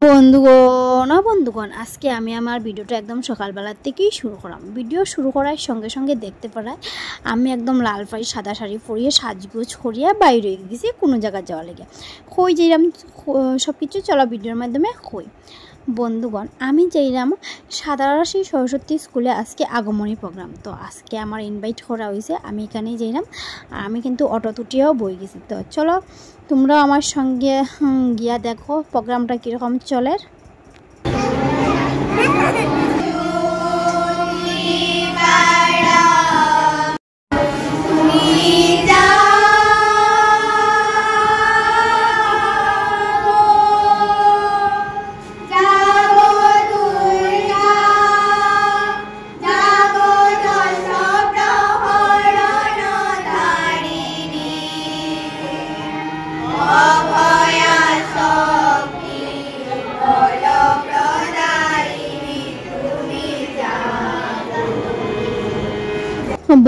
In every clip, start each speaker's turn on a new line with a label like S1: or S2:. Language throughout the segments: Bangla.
S1: বন্ধুগণ আজকে আমি আমার ভিডিওটা একদম সকালবেলার থেকেই শুরু করলাম। ভিডিও শুরু করার সঙ্গে সঙ্গে দেখতে পারায় আমি একদম লাল পাড়ি সাদা শাড়ি পরিয়ে সাজগোজ করিয়া বাইরে গেছি কোনো জায়গায় যাওয়া লেগে কই যাইলাম সব কিছু চলো ভিডিওর মাধ্যমে কই। বন্ধুগণ আমি যাইলাম সাদারাশি সরস্বতী স্কুলে আজকে আগমনী প্রোগ্রাম, তো আজকে আমার ইনভাইট করা হয়েছে, আমি এখানেই যাইলাম। আমি কিন্তু অটো তুটিয়াও বই গেছি, তো চলো তোমরাও আমার সঙ্গে গিয়া দেখো প্রোগ্রামটা কীরকম চলে।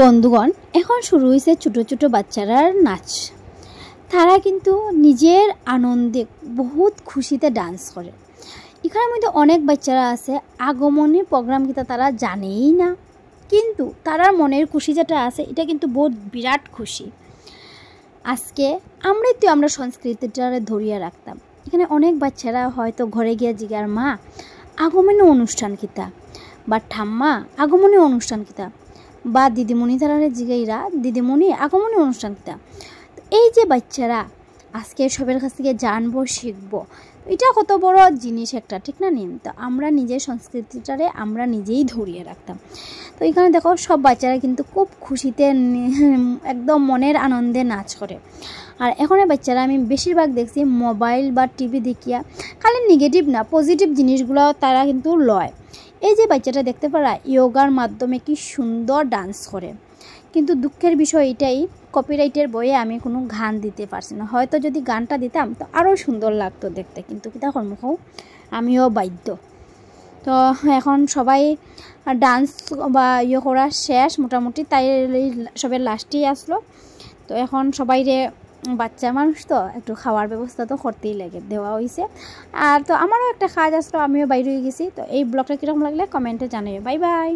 S1: বন্ধুগণ এখন শুরু হয়েছে ছোটো ছোটো বাচ্চারার নাচ। তারা কিন্তু নিজের আনন্দে বহুত খুশিতে ডান্স করে। এখানের মধ্যে অনেক বাচ্চারা আছে আগমনী প্রোগ্রাম কিন্তু তারা জানেই না, কিন্তু তারার মনের খুশি যেটা আছে এটা কিন্তু বহুত বিরাট খুশি। আজকে আমরা সংস্কৃতিটারে ধরিয়া রাখতাম। এখানে অনেক বাচ্চারা হয়তো ঘরে গিয়ে জিগার মা আগমনী অনুষ্ঠান কিতা, বা ঠাম্মা আগমনী অনুষ্ঠান কিতা, বা দিদিমণি তারা জিগাইরা দিদিমণি আগমনী অনুষ্ঠান কিতা। এই যে বাচ্চারা আজকে সবের কাছ থেকে জানবো শিখবো, এটা কত বড় জিনিস একটা, ঠিক না নিন? তো আমরা নিজের সংস্কৃতিটারে আমরা নিজেই ধরিয়ে রাখতাম। তো এখানে দেখো সব বাচ্চারা কিন্তু খুব খুশিতে একদম মনের আনন্দে নাচ করে। আর এখনের বাচ্চারা আমি বেশিরভাগ দেখছি মোবাইল বা টিভি দেখিয়া খালি নেগেটিভ না পজিটিভ জিনিসগুলো তারা কিন্তু লয়। এই যে বাচ্চাটা দেখতে পারা ইয়োগার মাধ্যমে কি সুন্দর ডান্স করে, কিন্তু দুঃখের বিষয় এটাই কপিরাইটের বইয়ে আমি কোনো গান দিতে পারছি না। হয়তো যদি গানটা দিতাম তো আরও সুন্দর লাগতো দেখতে, কিন্তু কিতা কর্মখ আমিও বাধ্য। তো এখন সবাই ডান্স বা ইয়ে করা শেষ মোটামুটি, তাই সবের লাস্টেই আসলো। তো এখন সবাই বাচ্চা মানুষ তো একটু খাওয়ার ব্যবস্থা তো করতেই লাগে, দেওয়া হয়েছে। আর তো আমারও একটা কাজ আসলো, আমিও বাইরে হয়ে গেছি। তো এই ব্লগটা কীরকম লাগলে কমেন্টে জানাবে। Bye bye.